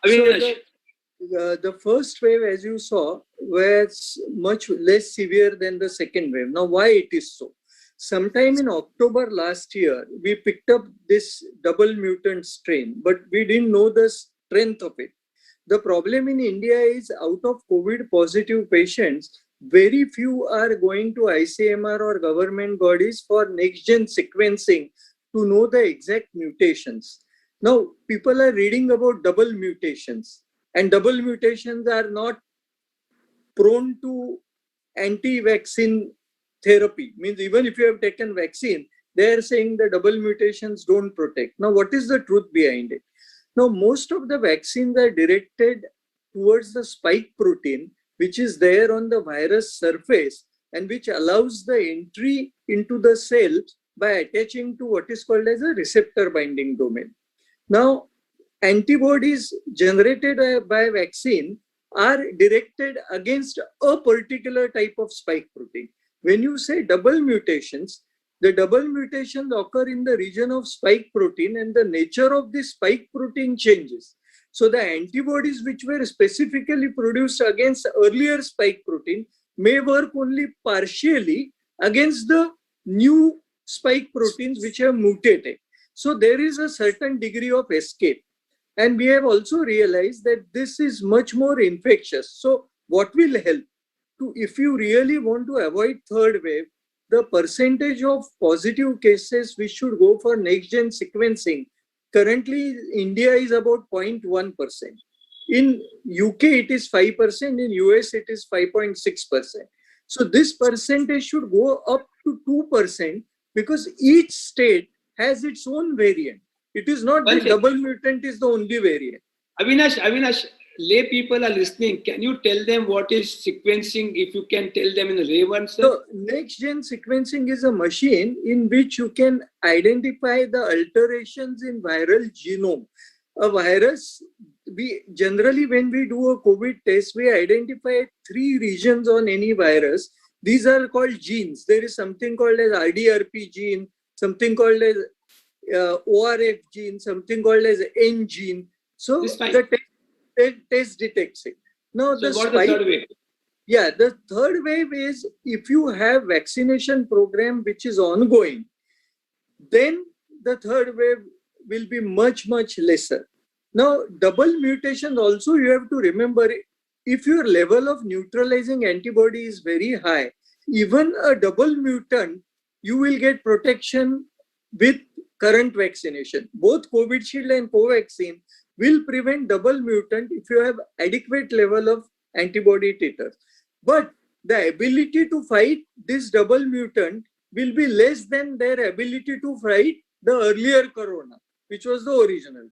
Avinash. So the first wave, as you saw, was much less severe than the second wave. Now, why it is so? Sometime in October last year, we picked up this double mutant strain, but we didn't know the strength of it. The problem in India is out of COVID positive patients, very few are going to ICMR or government bodies for next gen sequencing to know the exact mutations. Now, people are reading about double mutations, and double mutations are not prone to anti-vaccine therapy. Means even if you have taken vaccine, they are saying the double mutations don't protect. Now, what is the truth behind it? Now, most of the vaccines are directed towards the spike protein, which is there on the virus surface and which allows the entry into the cell by attaching to what is called as a receptor binding domain. Now, antibodies generated by vaccine are directed against a particular type of spike protein. When you say double mutations, the double mutations occur in the region of spike protein and the nature of the spike protein changes. So the antibodies which were specifically produced against earlier spike protein may work only partially against the new spike proteins which have mutated. So there is a certain degree of escape. And we have also realized that this is much more infectious. So what will help? If you really want to avoid third wave, the percentage of positive cases which should go for next-gen sequencing, currently India is about 0.1%. In UK, it is 5%. In US, it is 5.6%. So this percentage should go up to 2% because each state has its own variant. It is not that double mutant is the only variant. Avinash, lay people are listening. Can you tell them what is sequencing, if you can tell them in layman's terms? So, next-gen sequencing is a machine in which you can identify the alterations in viral genome. A virus, we generally, when we do a COVID test, we identify 3 regions on any virus. These are called genes. There is something called as RDRP gene, something called as ORF gene, something called as N gene. So the test detects it. Now so what is the third wave? Yeah, the third wave is if you have vaccination program which is ongoing, then the third wave will be much, much lesser. Now, double mutation also you have to remember, if your level of neutralizing antibody is very high, even a double mutant, you will get protection with current vaccination. Both Covisdom and Covaxin will prevent double mutant if you have adequate level of antibody titers. But the ability to fight this double mutant will be less than their ability to fight the earlier corona, which was the original.